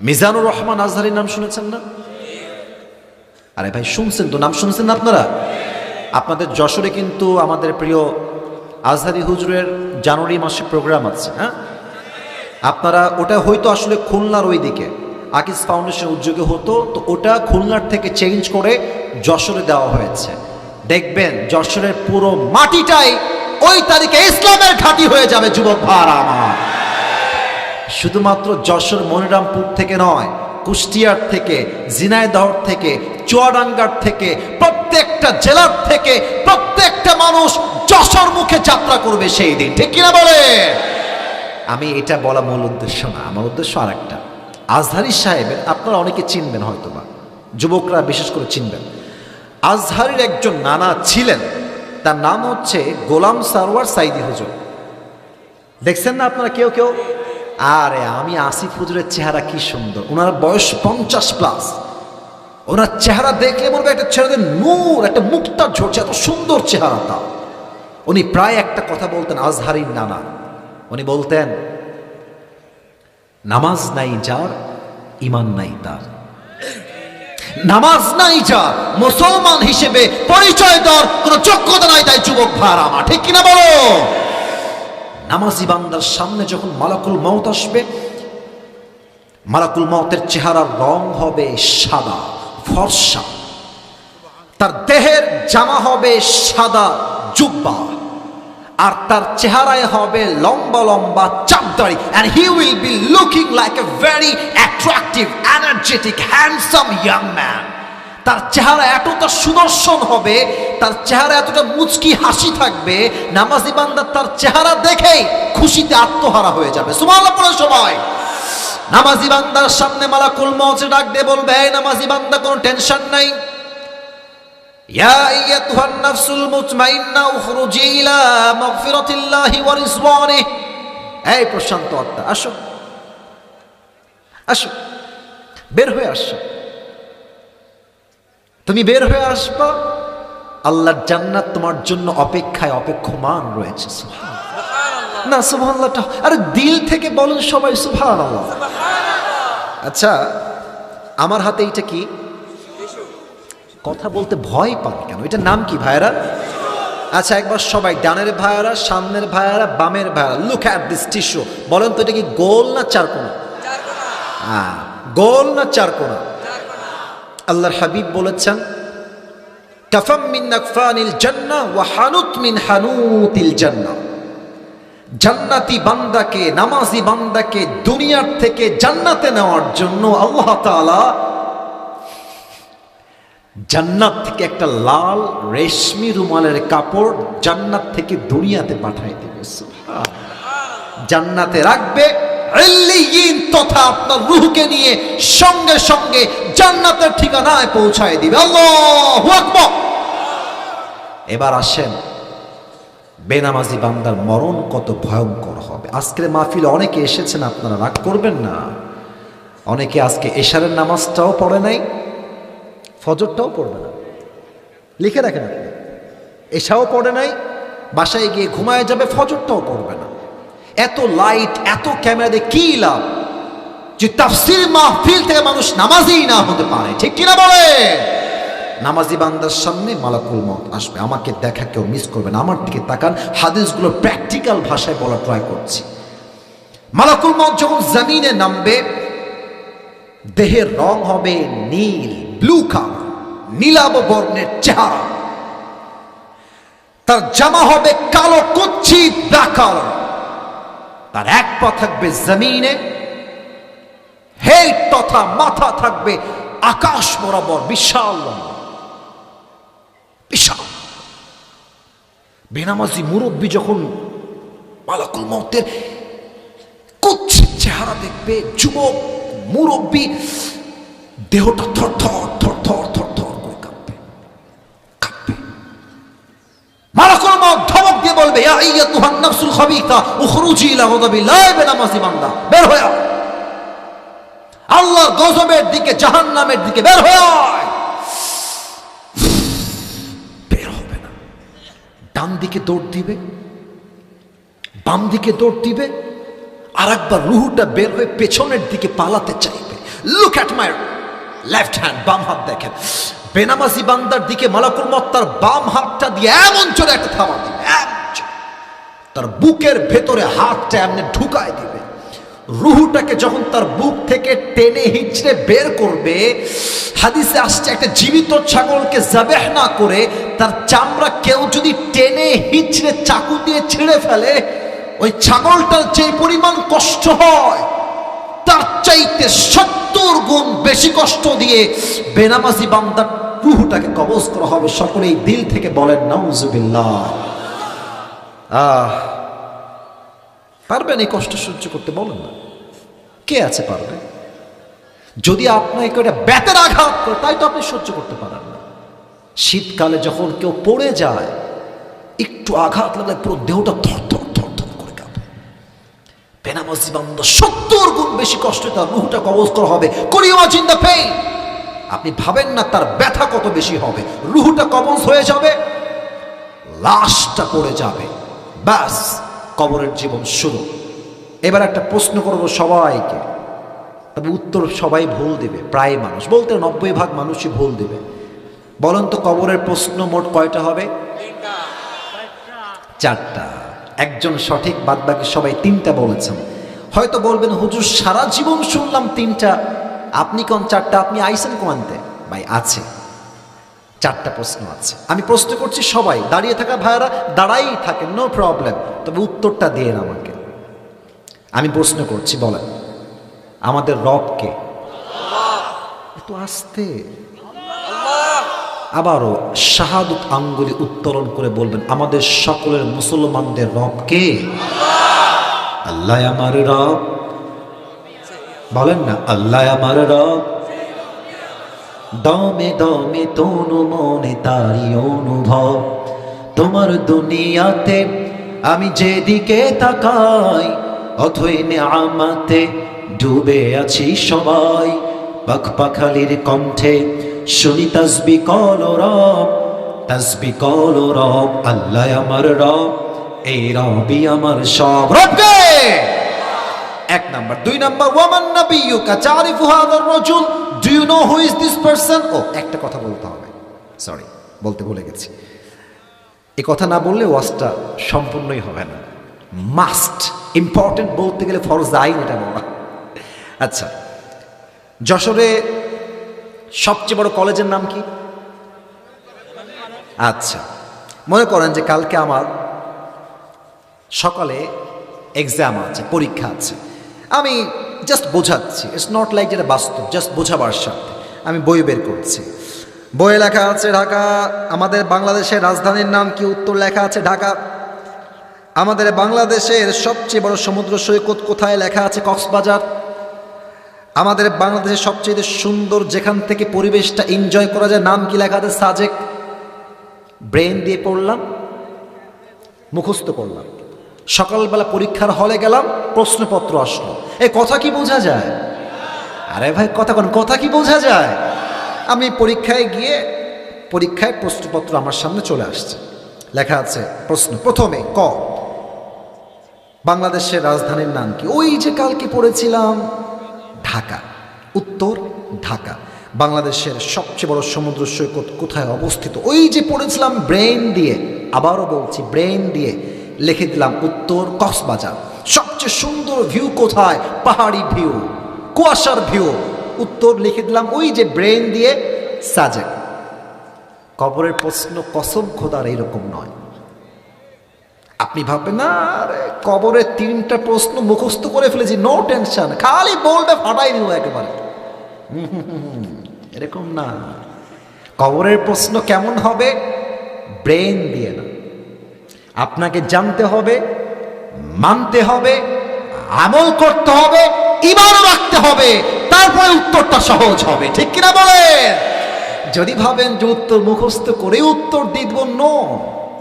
মিজানুর রহমান আজহারীর নাম শুনেছেন না? আরে ভাই শুনছেন তো, নাম শুনছেন না আপনারা? আপনাদের যশোরে কিন্তু আমাদের প্রিয় আজহারী হুজুরের জানুয়ারি মাসে প্রোগ্রাম আছে। হ্যাঁ, আপনারা ওটা হয়তো আসলে খুলনার ওই দিকে আকিস ফাউন্ডেশন উদ্যোগে হতো, তো ওটা খুলনার থেকে চেঞ্জ করে যশোরে দেওয়া হয়েছে। দেখবেন যশোরের পুরো মাটিটাই ওই তারিখে ইসলামের ঘাঁটি হয়ে যাবে যুবক ভাইরা আমার। শুধুমাত্র যশোর মনিরামপুর থেকে নয়, কুষ্টিয়ার থেকে, ঝিনাইদহ থেকে, চুয়াডাঙ্গার থেকে, প্রত্যেকটা জেলার থেকে প্রত্যেকটা মানুষ যশোর মুখে যাত্রা করবে সেই দিন, ঠিক কিনা বলে? আমি এটা বলা মূল উদ্দেশ্য না, আমার উদ্দেশ্য আর একটা। আজহারী সাহেবের আপনারা অনেকে চিনবেন, হয়তোবা যুবকরা বিশেষ করে চিনবেন। আজহারীর একজন নানা ছিলেন, তার নাম হচ্ছে গোলাম সারওয়ার সাইদি হুজুর। দেখছেন না আপনারা কেউ কেউ? আরে আমি আসিফ হুজুরের চেহারা কি সুন্দর, ওনার বয়স 50+। ওনার চেহারা দেখলে মনে হয় একটা ছেলেদের নূর, একটা মুক্তা ঝরছে, এত সুন্দর চেহারাটা। উনি প্রায় একটা কথা বলতেন, আজহারীর নানা। উনি বলতেন, নামাজ নাই যার ঈমান নাই তার। নামাজ নাই যার মুসলমান হিসেবে পরিচয় দেওয়ার কোন যোগ্যতা নাই, তাই যুবক ভাইরা আমার, ঠিক কিনা বলো? নামাজি বান্দার সামনে যখন মালাকুল মউত আসবে, মালাকুল মউতের চেহারার রং হবে সাদা ফর্সা, তার দেহের জামা হবে সাদা জুব্বা, আর তার চেহারায় হবে লম্বা লম্বা চাপদাড়ি, and he will be looking like a very attractive, energetic, handsome young man. তার চেহারা এতটা সুদর্শন হবে, তার চেহারা এতটা মুচকি হাসি থাকবে, নামাজি বান্দা তার চেহারা দেখেই খুশিতে আত্মহারা হয়ে যাবে। সুবহানাল্লাহ পড়ে সবাই। নামাজি বান্দার সামনে মালাকুল মউত ডাক দিয়ে বলবে, এই নামাজি বান্দা, কোনো টেনশন নাই, ইয়া আইয়াতুহান নাফসুল মুতমাইন্না উখরুজি ইলা মাগফিরাতিল্লাহি ওয়া রিজওয়ানিহি। এই প্রশান্ত আত্মা, আসো আসো, বের হয়ে আসো। তুমি বের হয়ে আসবা, আল্লাহর জান্নাত তোমার জন্য অপেক্ষায় অপেক্ষমান রয়েছে। সুবহানাল্লাহ না, সুবহানাল্লাহটা আরে দিল থেকে বলেন সবাই সুবহানাল্লাহ। আচ্ছা, আমার হাতে এটা কি? কথা বলতে ভয় পান কেন? এটার নাম কি ভাইরা? আচ্ছা, একবার সবাই, ডানের ভাইয়ারা, সামনের ভাইয়ারা, বামের ভাইয়ারা, লুক অ্যাট দিস টিস্যু। বলেন তো এটা কি গোল না চারকোনা? হ্যাঁ, গোল না চারকোনা? আল্লাহর হাবিব বলেছেন, কাফাম মিন নাকফানিল জান্নাহ ওয়া হানুত মিন হানুতিল জান্নাহ। জান্নাতি বান্দাকে, নামাজি বান্দাকে দুনিয়ার থেকে জান্নাতে নেওয়ার জন্য আল্লাহ তাআলা জান্নাত থেকে একটা লাল রেশমি রুমালের কাপড় জান্নাত থেকে দুনিয়াতে পাঠাই দেবে। জান্নাতে রাখবে, ইল্লিয়িন তথা আপনার রূহকে নিয়ে সঙ্গে সঙ্গে জান্নাতের ঠিকানায় পৌঁছায় দিবে। আল্লাহু আকবার। এবার আসেন, বেনামাজি বান্দার মরণ কত ভয়ঙ্কর হবে। আজকের মাহফিলে অনেকে এসেছেন, আপনারা রাগ করবেন না। অনেকে আজকে এশারের নামাজটাও পড়ে নাই, ফজরটাও পড়বে না, লিখে রাখেন আপনি। এশাও পড়ে নাই, বাসায় গিয়ে ঘুমায় যাবে, ফজরটাও পড়বে না। এত লাইট, এত ক্যামেরা দিয়ে কি লাভ যে তাফসীর মাহফিল থেকে মানুষ নামাজি না হতে পারে, ঠিক কিনা বলে? নামাজি বান্দার সামনে মালাকুল মউত আসবে, আমাকে দেখা কেউ মিস করবেন। আমার দিকে তাকান, হাদিসগুলো প্র্যাকটিক্যাল ভাষায় বলা ট্রাই করছি। মালাকুল মউত যখন জমিনে নামবে, দেহের রং হবে নীল, ব্লু কালার, নীলাভ বর্ণের চেহারা। তার জামা হবে কালো কুচ্ছিত ব্ল্যাক কালার। তার এক পা থাকবে জমিনে, হেড তথা মাথা থাকবে আকাশ বরাবর, বিশাল বিশাল। বেনামাজি মুরব্বী যখন মালাকুল মউতের কুচ্ছিত চেহারা দেখবে, যুবক মুরব্বী দেহটা থর থর থর থর থর থর করে কাঁপবে কাঁপবে। মালাকুল মউত ধমক দিয়ে বলবে, ইয়া আইয়াতুহান নাফসুল খাবিসা উখরুজি ইলা গাযাবিল্লাহ। বেনামাজি বান্দা, বের হয়ে আয়, আল্লাহর গজবের দিকে, জাহান্নামের দিকে বের হয়ে আয়। বের হবে না। ডান দিকে দৌড় দিবে, বাম দিকে দৌড় দিবে, আর একবার রুহুটা বের হয়ে পেছনের দিকে পালাতে চাইবে। Look at my left hand, বাম হাত দেখেন। বেনামাজি বান্দার দিকে মালাকুল মউত তার বাম হাতটা দিয়ে এমন জোরে একটা থাবা দিবে, তার বুকের ভেতরে হাতটা এমনি ঢুকায় দিবে। রুহুটাকে যখন তার বুক থেকে টেনে হিচড়ে বের করবে, হাদিসে আসছে একটা জীবিত ছাগলকে যাবেহ না করে তার চামড়া কেউ যদি টেনে হিচড়ে চাকু দিয়ে ছিঁড়ে ফেলে, ওই ছাগলটার যে পরিমাণ কষ্ট হয় তার চাইতে 70 গুণ বেশি কষ্ট দিয়ে বেনামাজি বান্দার রুহুটাকে কবজ করা হবে। সকলেই দিল থেকে বলেন নাউজুবিল্লাহ। পারবেন এই কষ্ট সহ্য করতে? বলেন না, কে আছে পারবে? যদি আপনাকে একটা বেতের আঘাত করে, তাই তো আপনি সহ্য করতে পারেন না। শীতকালে যখন কেউ পড়ে যায়, একটু আঘাত লাগলে পুরো দেহটা থরথর থরথর করে কাঁপে। বেনামাজি বান্দা 70 গুণ বেশি কষ্ট তার রুহটা কবজ করা হবে। Could you imagine the pain? আপনি ভাবেন না তার ব্যথা কত বেশি হবে। রুহটা কবজ হয়ে যাবে, লাশটা পড়ে যাবে, ব্যাস কবরের জীবন শুরু। এবার একটা প্রশ্ন করবো সবাইকে, তবে উত্তর সবাই ভুল দেবে। প্রায় মানুষ বলতে 90% মানুষই ভুল দেবে। বলেন তো কবরের প্রশ্ন মোট কয়টা হবে? 4টা। একজন সঠিক, বাদ বাকি সবাই 3টা বলেছেন। হয়তো বলবেন হুজুর সারা জীবন শুনলাম 3টা, আপনি কোন 4টা? আপনি আইসেন কোয়ান্তে? ভাই আছে 4টা প্রশ্ন আছে। আমি প্রশ্ন করছি, সবাই দাঁড়িয়ে থাকা ভাইয়ারা দাঁড়াই থাকেন, নো প্রবলেম, তবে উত্তরটা দিয়ে আমাকে। আমি প্রশ্ন করছি, বলেন আমাদের রব কে? এত আস্তে, আবারও শাহাদত আঙ্গুলি উত্তোলন করে বলবেন আমাদের সকলের মুসলমানদের রব কে? আল্লাহ আমার রব। বলেন না, আল্লাহ আমার রব। দমে দমে তনু মনে তারি অনুভব, তোমার দুনিয়াতে আমি যেদিকে তাকাই, অথই নেয়ামতে ডুবে আছি সবাই। পাখপাখালির কণ্ঠে শুনি তাসবিহ কল রব, তাসবিহ কল রব। আল্লাহ আমার রব, এই রবই আমার সব। রবকে 1 নাম্বার। 2 নাম্বার, ওয়ামান নাবিয়্যুকা তারিফু হাযার রাজুল, do you know who is this person? ও একটা কথা বলতে হবে, সরি বলতে ভুলে গেছি। এই কথা না বললে ওয়াজটা সম্পূর্ণই হবে না। মাস্ট, ইম্পর্টেন্ট বলতে গেলে ফরজ আইন এটা বলা। আচ্ছা, যশোরে সবচেয়ে বড় কলেজের নাম কি? আচ্ছা, মনে করেন যে কালকে আমার সকালে এক্সাম আছে, পরীক্ষা আছে। আমি জাস্ট বোঝাচ্ছি, ইটস নট লাইক যেটা বাস্তব, জাস্ট বোঝাবার সাথে আমি বই বের করছি। বইয়ে লেখা আছে ঢাকা। আমাদের বাংলাদেশের রাজধানীর নাম কি? উত্তর লেখা আছে ঢাকা। আমাদের বাংলাদেশের সবচেয়ে বড় সমুদ্র সৈকত কোথায়? লেখা আছে কক্সবাজার। আমাদের বাংলাদেশের সবচেয়ে সুন্দর যেখান থেকে পরিবেশটা এনজয় করা যায় নাম কি? লেখা আছে সাজেক। ব্রেন দিয়ে পড়লাম, মুখস্থ করলাম। সকালবেলা পরীক্ষার হলে গেলাম, প্রশ্নপত্র আসলো। এই কথা কি বোঝা যায়? আরে ভাই কথা কি বোঝা যায়? আমি পরীক্ষায় গিয়ে, পরীক্ষায় প্রশ্নপত্র আমার সামনে চলে আসছে। লেখা আছে প্রশ্ন প্রথমে ক, বাংলাদেশের রাজধানীর নাম কি? ওই যে কালকে পড়েছিলাম ঢাকা। উত্তর ঢাকা। বাংলাদেশের সবচেয়ে বড় সমুদ্র সৈকত কোথায় অবস্থিত? ওই যে পড়েছিলাম ব্রেন দিয়ে। আবারও বলছি, ব্রেন দিয়ে লিখে দিলাম উত্তর কক্সবাজার। সবচেয়ে সুন্দর ভিউ কোথায়? পাহাড়ি ভিউ, কুয়াশার ভিউ। উত্তর লিখে দিলাম ওই যে ব্রেন দিয়ে সাজেক। কবরের প্রশ্ন কসম খোদার এইরকম নয়। আপনি ভাববেন না আরে কবরের 3টা প্রশ্ন মুখস্থ করে ফেলেছি, নো টেনশন, খালি বলবে ফাটাই দিব একেবারে। এরকম না। কবরের প্রশ্ন কেমন হবে? ব্রেন দিয়ে না। আপনাকে জানতে হবে, মানতে হবে, আমল করতে হবে, ঈমানও রাখতে হবে, তারপরে উত্তরটা সহজ হবে। ঠিক কিনা বলেন? যদি ভাবেন যে উত্তর মুখস্থ করে উত্তর দিব, no,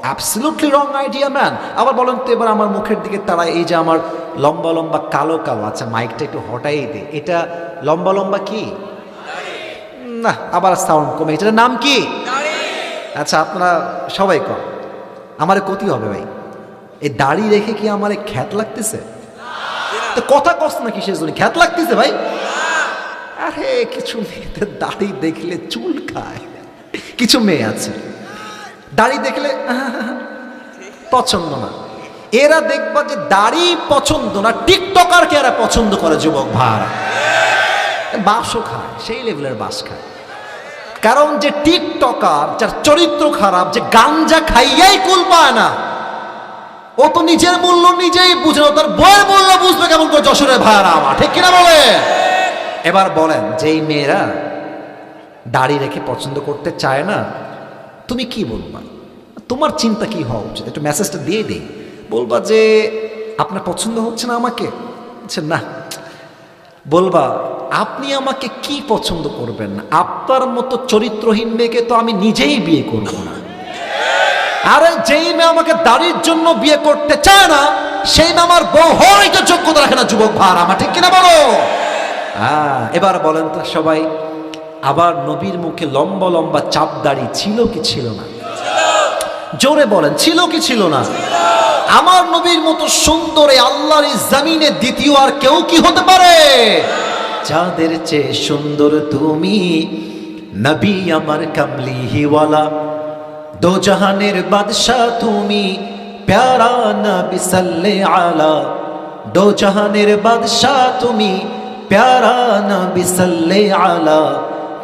absolutely wrong idea man. আবার বলেন তো এবার আমার মুখের দিকে তারায়, এই যে আমার লম্বা লম্বা কালো কালো, আচ্ছা মাইকটা একটু হটাই দে, এটা লম্বা লম্বা কি না, আবার সাউন্ড কমে, এটার নাম কি? আচ্ছা আপনারা সবাই কর, আমার ক্ষতি হবে ভাই, এই দাড়ি রেখে কি আমার খ্যাত লাগতেছে? তো কথা কস না কিসের জন্য খ্যাত লাগতেছে ভাই? আরে কিছু মেয়েদের দাড়ি দেখলে চুল খায়, কিছু মেয়ে আছে দাড়ি দেখলে পছন্দ না। এরা দেখবা যে দাড়ি পছন্দ না, টিকটকারকে এরা পছন্দ করে যুবক ভাড়া, বাসও খায়, সেই লেভেলের বাস খায়। কারণ যে টিকটকার, যার চরিত্র খারাপ, যে গাঞ্জা খাইয়াই কুল পায় না, ও তো নিজের মূল্য নিজেই বুঝে না, তার বইয়ের মূল্য বুঝবে কেমন করে যশোরের ভাড়া আমার, ঠিক কিনা বলে? এবার বলেন, যেই মেয়েরা দাড়ি রেখে পছন্দ করতে চায় না, তুমি কি বলবা? তোমার চিন্তা কি হওয়া উচিত? একটু মেসেজটা দিয়ে দিই। বলবা যে আপনার পছন্দ হচ্ছে না আমাকে? না, বলবা আপনি আমাকে কি পছন্দ করবেন না? আপনার মতো চরিত্রহীন মেয়েকে তো আমি নিজেই বিয়ে করব না। আরে যেই মেয়ে আমাকে দাড়ির জন্য বিয়ে করতে চায় না, সেই মেয়ে আমার বউ হইতে যোগ্যতা রাখে না যুবক ভার আমার, ঠিক কিনা বলো? এবার বলেন তো সবাই, আবার নবীর মুখে লম্বা লম্বা চাপ দাড়ি ছিল কি ছিল না? জোরে বলেন, ছিল কি ছিল না? আমার নবীর মতো সুন্দর আল্লাহর জমিনে দ্বিতীয় আর কেউ কি হতে পারে? যাদের চেয়ে সুন্দর তুমি, নবী আমার কামলিওয়ালা, দো জাহানের বাদশাহ তুমি, প্যারা নবী সাল্লাল্লাহু আলা, দো জাহানের বাদশাহ তুমি, প্যারা নবী সাল্লাল্লাহু আলা,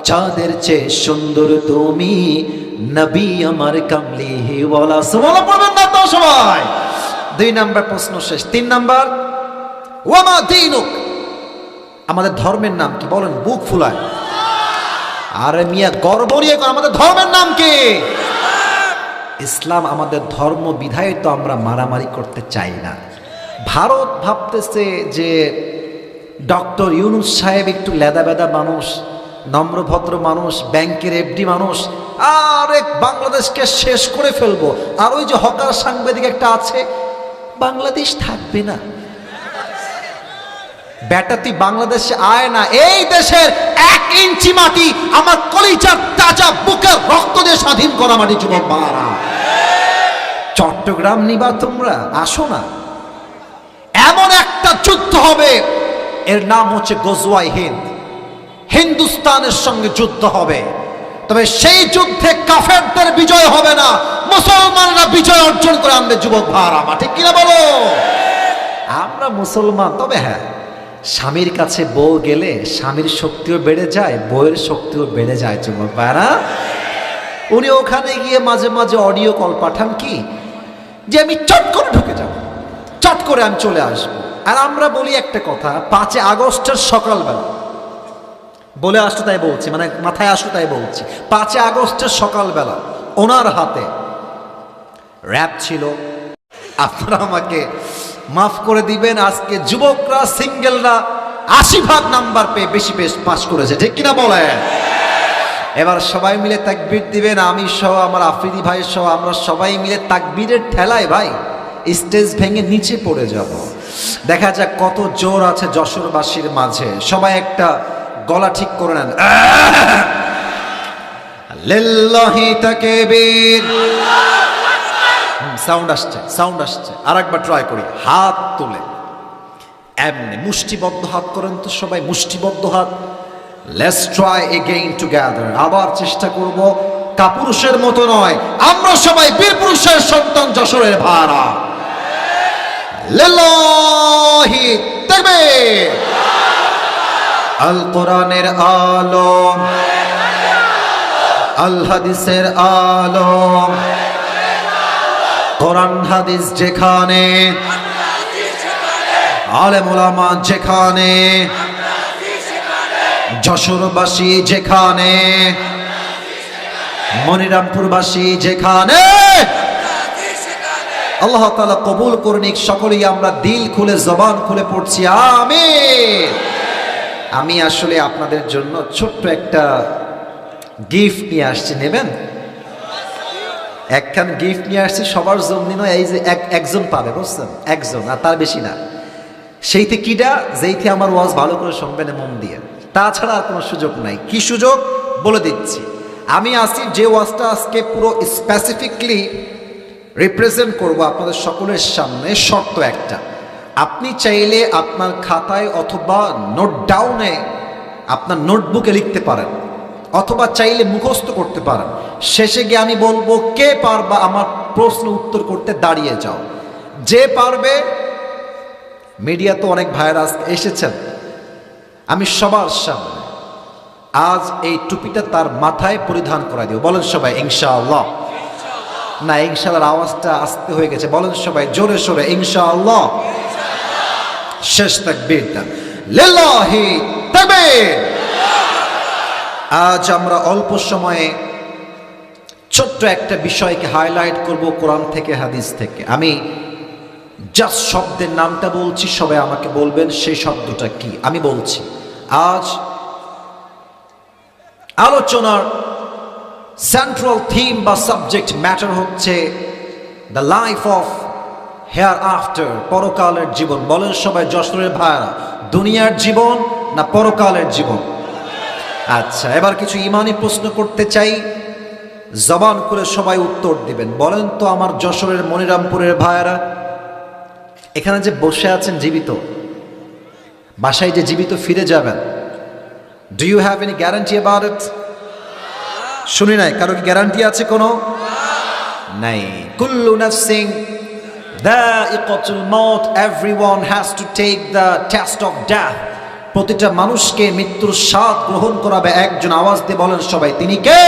যাদের চেয়ে সুন্দর তুমি, নবী আমার কামলিওয়ালা। সুবহানাল্লাহ পড়বেন না তো সবাই? 2 নাম্বার প্রশ্ন শেষ। 3 নাম্বার, ওয়ামা দীনুক, আমাদের ধর্মের নাম কি? বলেন, বুক ফুলায়। আরে মিয়া গর্ব নিয়ে আমাদের ধর্মের নাম কি? ইসলাম আমাদের ধর্ম, বিধায় তো আমরা মারামারি করতে চাই না। ভারত ভাবতেছে যে ডক্টর ইউনূস সাহেব একটু লেদা বেদা মানুষ, নম্রভদ্র মানুষ, ব্যাংকের এফডি মানুষ, আর এক বাংলাদেশকে শেষ করে ফেলবো। আর ওই যে হকার সাংবাদিক একটা আছে, বাংলাদেশ থাকবে না বেটা, তুই বাংলাদেশে আয় না। এই দেশের 1 ইঞ্চি মাটি আমার কলিজার তাজা বুকের রক্ত দিয়ে স্বাধীন করা মাটি যুবক বাংলা। চট্টগ্রাম নিবা তোমরা, আসো না। এমন একটা যুদ্ধ হবে, এর নাম হচ্ছে গজওয়ায়ে হিন্দ। হিন্দুস্তানের সঙ্গে যুদ্ধ হবে, তবে সেই যুদ্ধে কাফেরদের বিজয় হবে না, মুসলমানরা বিজয় অর্জন করে আনবে যুবক ভাড়া আমার, ঠিক কিনা বলো? আমরা মুসলমান, তবে হ্যাঁ, স্বামীর কাছে বউ গেলে স্বামীর শক্তিও বেড়ে যায়, বউয়ের শক্তিও বেড়ে যায় যুবক ভাড়া। উনি ওখানে গিয়ে মাঝে মাঝে অডিও কল পাঠান কি, যে আমি চট করে ঢুকে যাব, চট করে আমি চলে আসবো। আর আমরা বলি একটা কথা, 5 আগস্টের সকালবেলা, বলে আসতো তাই বলছি, মানে মাথায় আসতো তাই বলছি, 5 আগস্টের সকালবেলা ওনার হাতে র‍্যাপ ছিল। আপনারা আমাকে মাফ করে দিবেন, আজকে যুবকরা, সিঙ্গেলরা 80% নাম্বার পেয়ে বেশি পাস করেছে, ঠিক কিনা বলেন? এবার সবাই মিলে তাকবীর দিবেন, আমি সহ, আমার আফ্রিদি ভাই সহ, আমরা সবাই মিলে তাকবীরের ঠেলায় ভাই স্টেজ ভেঙে নিচে পড়ে যাব। দেখা যাক কত জোর আছে যশোরবাসীর মাঝে। সবাই একটা গলা ঠিক করে নেন, লিল্লাহি তাকবীর। সাউন্ড আসছে, সাউন্ড আসছে, আরেকবার ট্রাই করি। হাত তুলে এমনি মুষ্টিবদ্ধ হাত করেন তো সবাই, মুষ্টিবদ্ধ হাত। Let's try again together. আবার চেষ্টা করব, কাপুরুষের মতো নয়, আমরা সবাই বীর পুরুষের সন্তান, যশোরের ভাড়া। লিল্লাহি তাকবীর। আল কোরআনের আলো, আল হাদিসের আলো, কোরআন হাদিস যেখানে, আলেম ওলামা যেখানে, যশোরবাসী যেখানে, মনিরামপুরবাসী যেখানে, আল্লাহ তাআলা কবুল করুন। সকলেই আমরা দিল খুলে, জবান খুলে পড়ছি আমিন। আমি আসলে আপনাদের জন্য ছোট্ট একটা গিফট নিয়ে আসছি, নেবেন? একখান গিফট নিয়ে আসছি, সবার জন্য নয়, এই যে একজন পাবে, বুঝছেন? একজন, আর তার বেশি না। সেইতে কিডা, যেইতে আমার ওয়াজ ভালো করে শুনবেন মন দিয়ে, তাছাড়া আর কোনো সুযোগ নাই। কি সুযোগ বলে দিচ্ছি। আমি আসিফ যে ওয়াজটা আজকে পুরো স্পেসিফিকলি রিপ্রেজেন্ট করব আপনাদের সকলের সামনে, শর্ত একটা, আপনি চাইলে আপনার খাতায় অথবা নোট ডাউনে আপনার নোটবুকে লিখতে পারেন অথবা চাইলে মুখস্থ করতে পারেন। শেষে গিয়ে আমি বলবো কে পারবা আমার প্রশ্ন উত্তর করতে, দাঁড়িয়ে যাও। যে পারবে, মিডিয়া তো অনেক ভাইরা এসেছেন, আমি সবার সামনে আজ এই টুপিটা তার মাথায় পরিধান করা দিব। বলেন সবাই ইনশাআল্লাহ। না, ইনশাআল্লাহর আওয়াজটা আস্তে হয়ে গেছে, বলেন সবাই জোরে সোরে ইনশাআল্লাহ। শেষ তাকবীরটা লিল্লাহি তাকবীর। আজ আমরা অল্প সময়ে ছোট্ট একটা বিষয়কে হাইলাইট করব কোরআন থেকে, হাদিস থেকে। আমি জাস্ট শব্দের নামটা বলছি, সবাই আমাকে বলবেন সেই শব্দটা কি। আমি বলছি, আজ আলোচনার সেন্ট্রাল থিম বা সাবজেক্ট ম্যাটার হচ্ছে the life of hair after, পরকালের জীবন। বলেন সবাই যশোরের ভাইরা, দুনিয়ার জীবন না পরকালের জীবন? আচ্ছা, এবার কিছু ইমানি প্রশ্ন করতে চাই, জবান করে সবাই উত্তর দিবেন। বলেন তো আমার যশোরের মনিরামপুরের ভাইরা, এখানে যে বসে আছেন জীবিত, বাসায় যে জীবিত ফিরে যাবেন, do you have any guarantee about it? শুনি নাই, কারো কি গ্যারান্টি আছে কোনো? নাই। কুল্লু নাফসিং দাইকাতুল মাউত, everyone has to take the test of death. প্রতিটা মানুষকে মৃত্যুর স্বাদ গ্রহণ করাবে একজন। আওয়াজ দিয়ে বলেন সবাই, তিনি কে?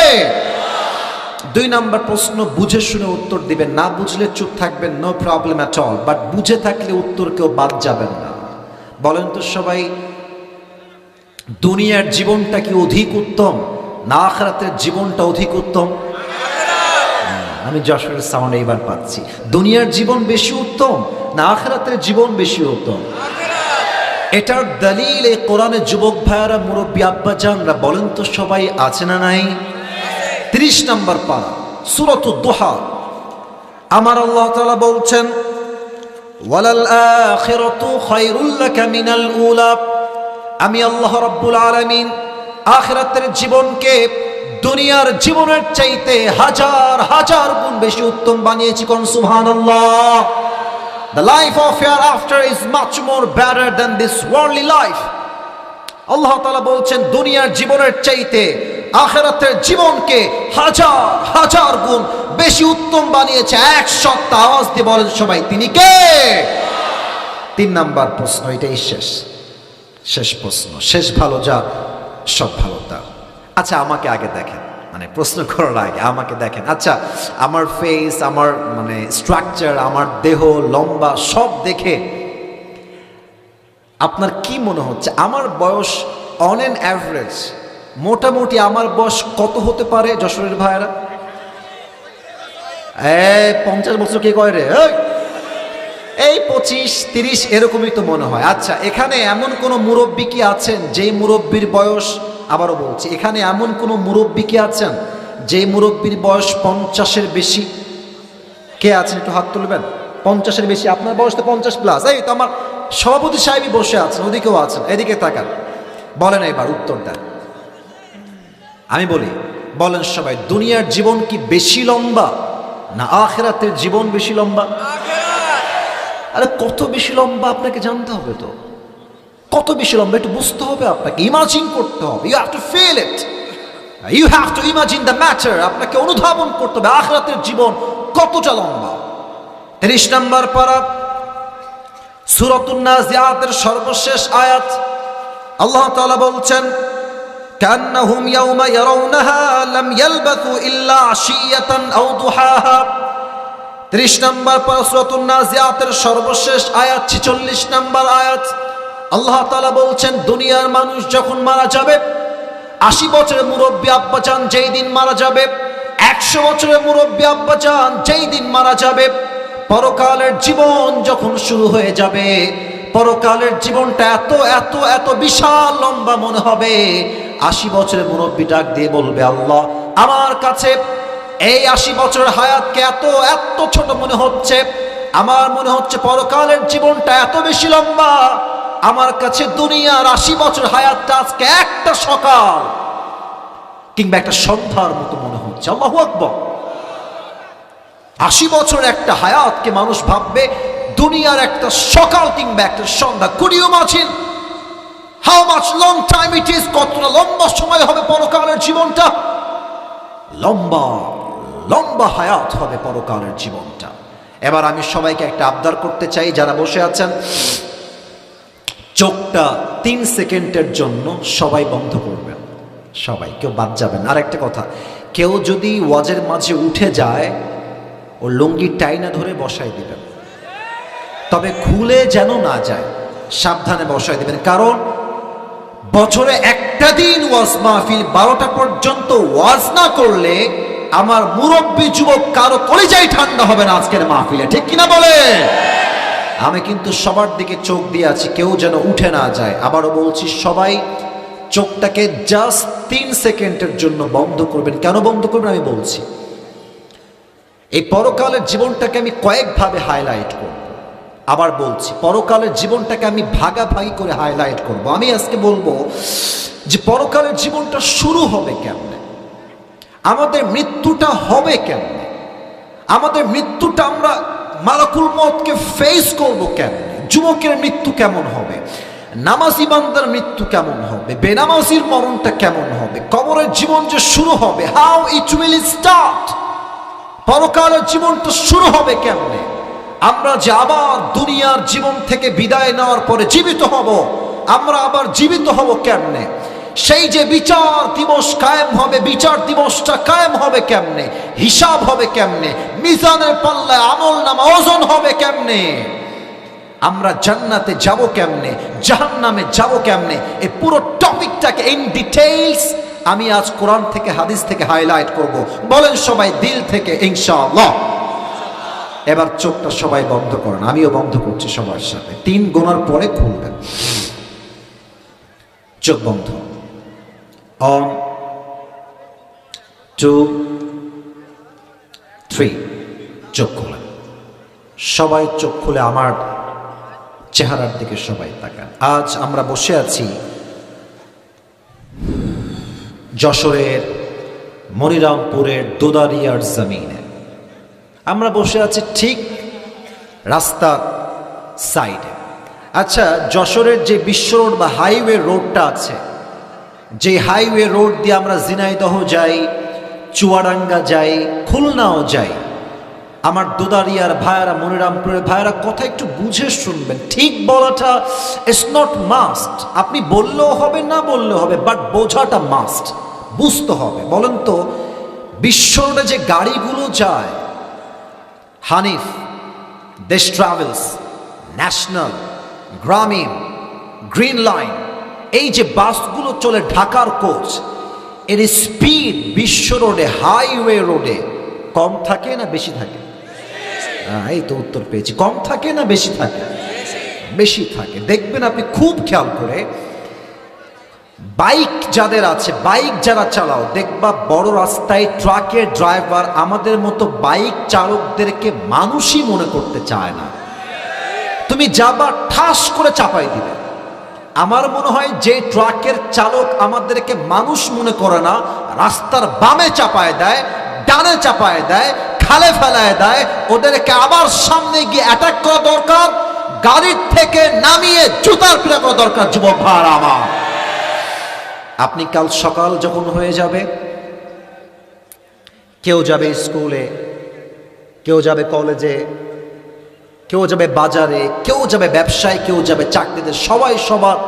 2 নম্বর প্রশ্ন, বুঝে শুনে উত্তর দিবেন, না বুঝলে চুপ থাকবেন, no problem at all, but বুঝে থাকলে উত্তর কেউ বাদ যাবেন না। বলেন তো সবাই, দুনিয়ার জীবনটা কি অধিক উত্তম না আখিরাতের জীবনটা অধিক উত্তম? আমি যশোরের সাউন্ড এইবার পাচ্ছি। দুনিয়ার জীবন বেশি উত্তম না আখিরাতের জীবন বেশি উত্তম? এটার দলিল এই কোরআনের যুবক ভাইয়ারা, মুরব্বী আব্বা জানরা, বলেন তো সবাই আছে না নাই? 30 নম্বর পারা সূরাতুদ দুহা, আমার আল্লাহ তাআলা বলছেন ওয়ালাল আখিরাতু খায়রুল লাকা মিনাল উলা। আমি আল্লাহ রাব্বুল আলামিন আখিরাতের জীবনকে দুনিয়ার জীবনের চাইতে হাজার হাজার গুণ বেশি উত্তম বানিয়েছি। কোন সুবহানাল্লাহ। The life of hereafter is much more better than this worldly life. আল্লাহ তাআলা বলছেন দুনিয়ার জীবনের চাইতে আখিরাতের জীবনকে হাজার হাজার গুণ বেশি উত্তম বানিয়েছে। 100 আওয়াজ দিয়ে বলেন সবাই, তিনি কে? 3 নাম্বার প্রশ্ন, এটাই শেষ প্রশ্ন। শেষ ভালো যার, সব ভালো তার। আচ্ছা, আমাকে আগে দেখেন, মানে প্রশ্ন করার আগে আমাকে দেখেন। আচ্ছা, আমার ফেস, আমার মানে স্ট্রাকচার, আমার দেহ লম্বা সব দেখে আপনার কি মনে হচ্ছে আমার বয়স অন এন অ্যাভারেজ মোটামুটি আমার বয়স কত হতে পারে যশোরের ভাইয়েরা? 50 বছর কে কয় রে? এই 25-30 এরকমই তো মনে হয়। আচ্ছা, এখানে এমন কোন মুরব্বী কি আছেন যেই মুরব্বীর বয়স, আবারও বলছি, এখানে এমন কোন মুরব্বী কি আছেন যেই মুরব্বীর বয়স 50-এর বেশি? কে আছেন একটু হাত তুলবেন। 50-এর বেশি, আপনার বয়স তো 50+। এই তো আমার সভাপতি সাহেবই বসে আছেন, ওদিকেও আছেন, এদিকে তাকান, বলেন এবার উত্তর দেন। আমি বলি, বলেন সবাই, দুনিয়ার জীবন কি বেশি লম্বা না আখিরাতের জীবন বেশি লম্বা? আরে কত বেশি লম্বা আপনাকে জানতে হবে তো, কত বেশি লম্বা একটু বুঝতে হবে, আপনাকে ইমাজিন করতে হবে। You have to feel it, you have to imagine the matter. আপনাকে অনুধাবন করতে হবে আখিরাতের জীবন কতটা লম্বা। 30 নম্বর পারা সূরাতুন নাজিআতের সর্বশেষ আয়াত, আল্লাহ তাআলা বলছেন কান্নাহুম ইয়াওমা ইয়ারাউনাহা লাম ইয়ালবাথু ইল্লা আশিয়াতান আও দুহাহা। 30 নম্বর পারা সূরাতুন নাজিআতের সর্বশেষ আয়াত 46 নম্বর আয়াত, আল্লাহ তাআলা বলছেন দুনিয়ার মানুষ যখন মারা যাবে, 80 বছরের মুরব্বী আব্বাজান যেই দিন মারা যাবে, 100 বছরের মুরব্বী আব্বাজান যেই দিন মারা যাবে, পরকালের জীবন যখন শুরু হয়ে যাবে, পরকালের জীবনটা এত এত এত বিশাল লম্বা মনে হবে। 80 বছরের মুরব্বী ডাক দিয়ে বলবে, আল্লাহ আমার কাছে এই 80 বছরের হায়াতকে এত এত ছোট মনে হচ্ছে, আমার মনে হচ্ছে পরকালের জীবনটা এত বেশি লম্বা, আমার কাছে দুনিয়ার 80 বছর হায়াতটা আজকে একটা সকাল কিংবা একটা সন্ধ্যার মতো মনে হচ্ছে। আল্লাহু আকবার। 80 বছর একটা হায়াতকে মানুষ ভাববে দুনিয়ার একটা সকাল কিংবা একটা সন্ধ্যা। Could you imagine? How much long time it is, কতটা লম্বা সময় হবে পরকালের জীবনটা, লম্বা লম্বা হায়াত হবে পরকালের জীবনটা। এবার আমি সবাইকে একটা আবদার করতে চাই, যারা বসে আছেন চোখটা 3 সেকেন্ডের জন্য সবাই বন্ধ করবেন, সবাই, কেউ বাদ যাবেন। আর একটা কথা, কেউ যদি ওয়াজের মাঝে উঠে যায় ও লুঙ্গি টাইনা ধরে বসাই দিবেন, তবে খুলে যেন না যায়, সাবধানে বসাই দিবেন। কারণ বছরে একটা দিন ওয়াজ মাহফিল, 12টা পর্যন্ত ওয়াজ না করলে আমার মুরব্বী যুবক কারো কলিজাই ঠান্ডা হবে না আজকের মাহফিলে, ঠিক কিনা বলে? আমি কিন্তু সবার দিকে চোখ দিয়ে আছি, কেউ যেন উঠে না যায়। আবারও বলছি, সবাই চোখটাকে জাস্ট 3 সেকেন্ডের জন্য বন্ধ করবেন। কেন বন্ধ করবেন আমি বলছি। এই পরকালের জীবনটাকে আমি কয়েকভাবে হাইলাইট করব। আবার বলছি, পরকালের জীবনটাকে আমি ভাগাভাগি করে হাইলাইট করব। আমি আজকে বলবো যে পরকালের জীবনটা শুরু হবে কেমনে, আমাদের মৃত্যুটা হবে কেমনে, আমাদের মৃত্যুটা আমরা মালাকুল মউতকে ফেস করব কেমনে, যুবকের মৃত্যু কেমন হবে, নামাজি বান্দার মৃত্যু কেমন হবে, বেনামাজির মরণটা কেমন হবে, কবরের জীবন যে শুরু হবে, হাউ ইট উইল স্টার্ট, পরকালের জীবনটা শুরু হবে কেমনে, আমরা যে আবার দুনিয়ার জীবন থেকে বিদায় নেওয়ার পরে জীবিত হব, আমরা আবার জীবিত হব কেমনে, সেই যে বিচার দিবস কায়েম হবে, বিচার দিবসটা কায়েম হবে কেমনে, হিসাব হবে কেমনে, মিজানের পাল্লায় আমল নামা ওজন হবে কেমনে, আমরা জান্নাতে যাব কেমনে, জাহান্নামে যাব কেমনে, এই পুরো টপিকটাকে ইন ডিটেইলস আমি আজ কোরআন থেকে হাদিস থেকে হাইলাইট করব। বলেন সবাই দিল থেকে ইনশাআল্লাহ। এবার চোখটা সবাই বন্ধ করেন, আমিও বন্ধ করছি সবার সাথে। 3 গোনার পরে খুলবেন। চোখ বন্ধ। 1 2 3, চোখ খোলেন। সবাই চোখ খুলে আমার চেহারার দিকে সবাই তাকান। আজ আমরা বসে আছি যশোরের মনিরামপুরের দোদারিয়ার জমিনে। আমরা বসে আছি ঠিক রাস্তার সাইডে। আচ্ছা, যশোরের যে বিশ্ব রোড বা হাইওয়ে রোডটা আছে, যে হাইওয়ে রোড দিয়ে আমরা ঝিনাইদহ যাই, চুয়াডাঙ্গা যাই, খুলনাও যাই, আমার দোদারিয়ার ভাইয়ারা, মনিরামপুরের ভাইয়ারা, কথা একটু বুঝে শুনবেন। ঠিক বলাটা ইটস নট মাস্ট, আপনি বললেও হবে না বললেও হবে, বাট বোঝাটা মাস্ট, বুঝতে হবে। বলেন তো, বিশ্ব রোডে যে গাড়িগুলো যায়, হানিফ, দেশ ট্রাভেলস, ন্যাশনাল, গ্রামীণ, গ্রিন লাইন, এই যে বাসগুলো চলে, ঢাকার কোচ, এর স্পিড বিশ্ব রোডে, হাইওয়ে রোডে কম থাকে না বেশি থাকে? এই তো উত্তর পেয়েছি। কম থাকে না বেশি থাকে? বেশি থাকে। দেখবেন আপনি খুব খেয়াল করে, বাইক যাদের আছে, বাইক যারা চালাও, দেখবা বড় রাস্তায় ট্রাকের ড্রাইভার আমাদের মতো বাইক চালকদেরকে মানুষই মনে করতে চায় না। তুমি যাবা, ঠাস করে চাপাই দিবে। আমার মনে হয় যে ট্রাকের চালক আমাদেরকে মানুষ মনে করে না, রাস্তার বামে চাপায় দেয়, ডানে চাপায় দেয়, খালে ফেলায় দেয়, ওদেরকে আবার সামনে গিয়ে অ্যাটাক করা দরকার, গাড়ির থেকে নামিয়ে জুতার পিটা করা দরকার। যুবক ভাইরা আমার, আপনি কাল সকাল যখন হয়ে যাবে, কেউ যাবে স্কুলে, কেউ যাবে কলেজে, কেউ যাবে বাজারে, কেউ যাবে ব্যবসায়, কেউ যাবে চাকরিতে, সবাই সবার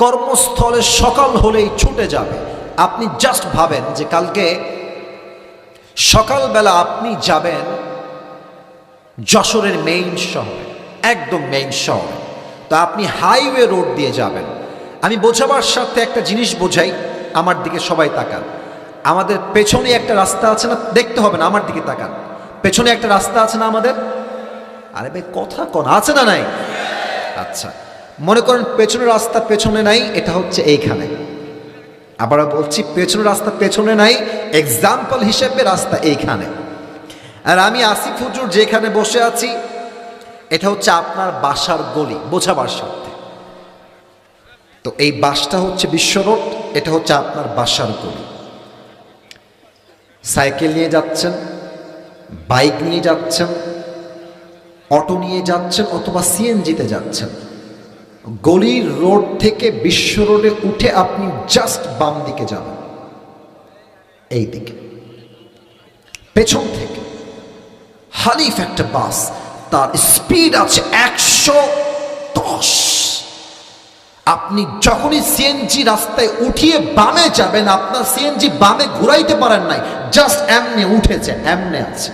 কর্মস্থলে সকাল হলেই ছুটে যাবে। আপনি জাস্ট ভাবেন যে কালকে সকালবেলা আপনি যাবেন যশোরের মেইন শহরে, একদম মেইন শহরে, তো আপনি হাইওয়ে রোড দিয়ে যাবেন। আমি বোঝাবার সাথে একটা জিনিস বোঝাই, আমার দিকে সবাই তাকান। আমাদের পেছনে একটা রাস্তা আছে না, দেখতে হবে না, আমার দিকে তাকান। পেছনে একটা রাস্তা আছে না আমাদের? আরে ভাই কথা কোন আছে না নাই? আচ্ছা, মনে করেন পেছনের রাস্তা পেছনে নাই, এটা হচ্ছে এইখানে। আবার বলছি, পেছনের রাস্তা পেছনে নাই, এক্সাম্পল হিসেবে রাস্তা এইখানে। আর আমি আসিফ হুজুর যেখানে বসে আছি, এটা হচ্ছে আপনার বাসার গলি, বোঝাবার সাথে। তো এই বাসটা হচ্ছে বিশ্ব রোড, এটা হচ্ছে আপনার বাসার গলি। সাইকেল নিয়ে যাচ্ছেন, বাইক নিয়ে যাচ্ছেন, অটো নিয়ে যাচ্ছেন, অথবা সিএনজিতে যাচ্ছেন, গলির রোড থেকে বিশ্ব রোডে উঠে আপনি জাস্ট বাম দিকে যাবেন, এই দিকে পেছন থেকে হানিফ একটা বাস, তার স্পিড আছে 110। আপনি যখনই সিএনজি রাস্তায় উঠিয়ে বামে যাবেন, আপনার সিএনজি বামে ঘুরাইতে পারেন নাই, জাস্ট এমনি উঠেছে, এমনি আছে।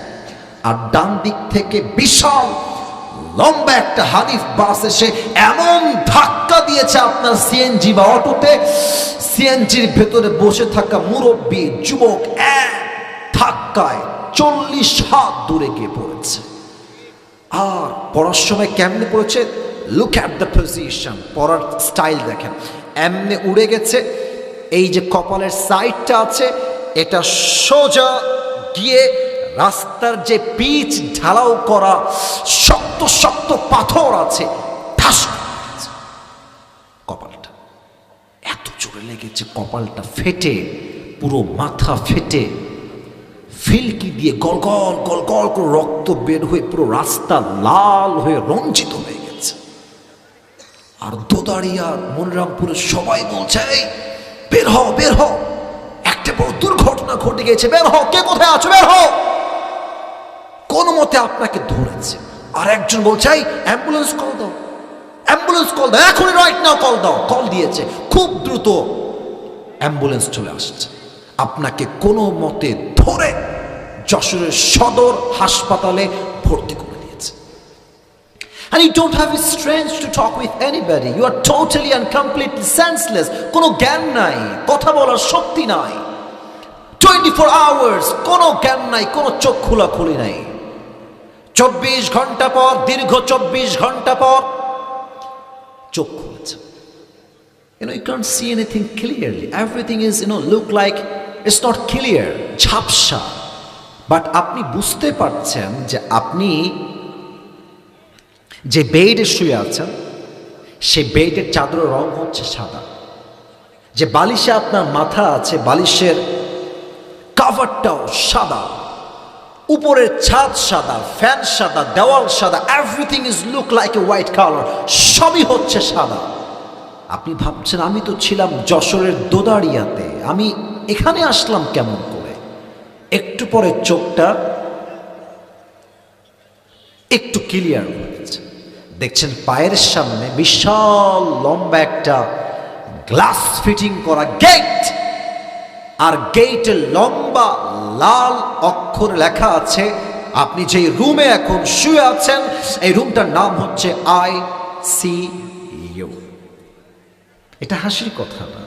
আর ডান দিক থেকে বিশাল লম্বা একটা হানিফ বাস এসে এমন ধাক্কা দিয়েছে আপনার সিএনজি বা অটোতে, সিএনজির ভেতরে বসে থাকা মুরব্বী যুবক এক ধাক্কায় 40 হাত দূরে গিয়ে পড়েছে। আর পড়ার সময় কেমনে পড়েছে, লুক অ্যাট দ্য পজিশন, পড়ার স্টাইল দেখেন, এমনি উড়ে গেছে। এই যে কপালের সাইডটা আছে, এটা সোজা গিয়ে রাস্তার যে পিচ ঢালাও করা শক্ত শক্ত পাথর আছে, ঠাস কপালটা এত জোরে লেগেছে, কপালটা ফেটে পুরো মাথা ফেটে ফিলকি দিয়ে গল গল গল গল করে রক্ত বের হয়ে পুরো রাস্তা লাল হয়ে রঞ্জিত হয়ে গেছে। আর দোদারিয়ার মনিরামপুরের সবাই বলছে, এই বের হও বের হও, একটা বড় দুর্ঘটনা ঘটে গেছে, বের হও, কে কোথায় আছো বের হও। কোন মতে আপনাকে ধরেছে। আর একজন বলছে, এই অ্যাম্বুলেন্স কল দাও, অ্যাম্বুলেন্স কল দাও, এখনই রাইট নাও কল দাও। কল দিয়েছে, খুব দ্রুত অ্যাম্বুলেন্স চলে আসছে, আপনাকে কোনো মতে ধরে যশোরের সদর হাসপাতালে ভর্তি করে দিয়েছে। And you don't have strength to talk with anybody. You are totally and completely senseless. কোনো জ্ঞান নাই, কথা বলার শক্তি নাই, 24 hours কোনো জ্ঞান নাই, কোনো চোখ খোলাখুলি নাই। 24 ঘন্টা পর, দীর্ঘ 24 ঘন্টা পর চোখ খুলেছে। You can't see anything clearly. Everything is, look like it's not clear, ঝাপসা। বাট আপনি বুঝতে পারছেন যে আপনি যে বেডে শুয়ে আছেন, সেই বেডের চাদরের রং হচ্ছে সাদা। যে বালিশে আপনার মাথা আছে, বালিশের কাভারটাও সাদা, উপরের ছাদ সাদা, ফ্যান সাদা, দেওয়াল সাদা, everything is look like a white colour, সবই হচ্ছে সাদা। আপনি ভাবছেন, আমি তো ছিলাম যশোরের দোদারিয়াতে, আমি এখানে আসলাম কেমন করে? একটু পরে চোখটা একটু ক্লিয়ার হয়েছে, দেখছেন পায়ের সামনে বিশাল লম্বা একটা গ্লাস ফিটিং করা গেট, আর গেটে লম্বা লাল অক্ষর লেখা আছে, আপনি যেই রুমে এখন শুয়ে আছেন, এই রুমটার নাম হচ্ছে ICU। এটা হাসির কথা না।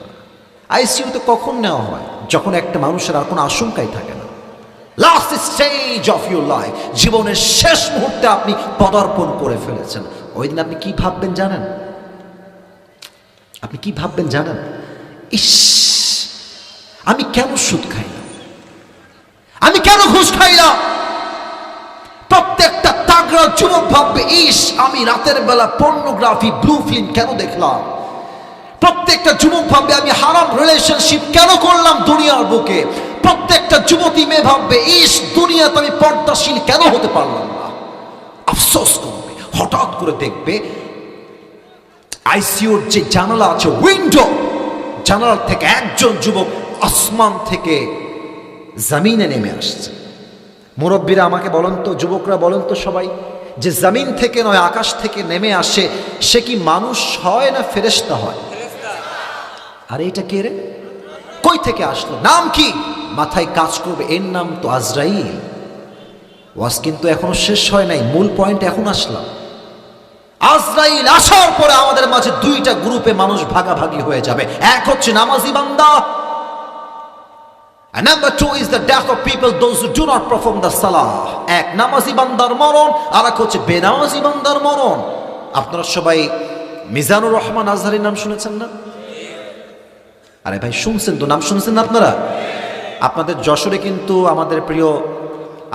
আইসিইউতে কখন নেওয়া হয়? যখন একটা মানুষের আর কোনো আশঙ্কাই থাকে না, last stage of your life, জীবনের শেষ মুহূর্তে আপনি পদার্পণ করে ফেলেছেন। ওই দিন আপনি কি ভাববেন জানেন? আপনি কি ভাববেন জানেন? ইস, আমি কেন সুদ খাইলাম, আমি কেন ঘুষ খাইলাম? প্রত্যেকটা তাগড়া যুবক ভাববে, ইস আমি রাতের বেলা পর্নোগ্রাফি ব্লু ফিল্ম কেন দেখলাম। প্রত্যেকটা যুবক ভাববে, আমি হারাম রিলেশনশিপ কেন করলাম দুনিয়ার বুকে। প্রত্যেকটা যুবতী মেয়ে ভাববে, ইস দুনিয়াতে আমি পর্দাশীল কেন হতে পারলাম না। আফসোস করবে, হঠাৎ করে দেখবে আইসিইউর যে জানালা আছে, উইন্ডো, জানালা থেকে একজন যুবক আসমান থেকে জমিনে নেমে আসছে। মুরব্বীরা আমাকে বলেন তো, যুবকরা বলেন তো সবাই, যে জমিন থেকে নয় আকাশ থেকে নেমে আসে, সে কি মানুষ হয় না ফেরেশতা হয়? আরে এটা কে রে, কই থেকে আসলো, নাম কি? মাথায় কাজ করবে, এর নাম তো আজরাইল। ওয়াজ কিন্তু এখনো শেষ হয় নাই, মূল পয়েন্ট এখন আসলাম। আজরাইল আসার পরে আমাদের মাঝে দুইটা গ্রুপে মানুষ ভাগাভাগি হয়ে যাবে। এক হচ্ছে নামাজি বান্দা, and number 2 is the death of people, those who do not perform the salah. এক নামাজি বান্দার মরণ, আর এক হচ্ছে বেনামাজি বান্দার মরণ। আপনারা সবাই মিজানুর রহমান আজহারির নাম শুনেছেন না? আরে ভাই শুনছেন তো, নাম শুনছেন না আপনারা? আপনাদের যশোরে কিন্তু আমাদের প্রিয়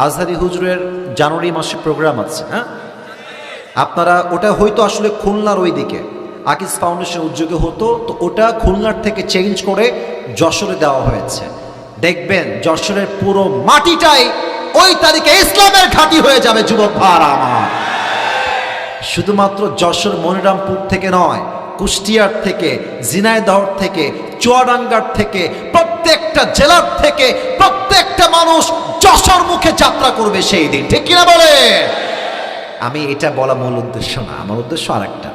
আজহারি হুজুরের জানুয়ারি মাসে প্রোগ্রাম আছে। হ্যাঁ, আপনারা ওটা হয়তো আসলে খুলনার ওই দিকে আকিজ ফাউন্ডেশন উদ্যোগে হতো, তো ওটা খুলনার থেকে চেঞ্জ করে যশোরে দেওয়া হয়েছে। দেখবেন যশোরের পুরো মাটিটাই ওই তারিখে ইসলামের ঘাঁটি হয়ে যাবে। যুবক ভাইরা আমার, শুধুমাত্র যশোর মনিরামপুর থেকে নয়, কুষ্টিয়ার থেকে, ঝিনাইদহ থেকে, চুয়াডাঙ্গার থেকে, প্রত্যেকটা জেলার থেকে প্রত্যেকটা মানুষ যশোর মুখে যাত্রা করবে সেই দিন, ঠিক কিনা বলে? আমি এটা বলা মূল উদ্দেশ্য না, আমার উদ্দেশ্য আরেকটা।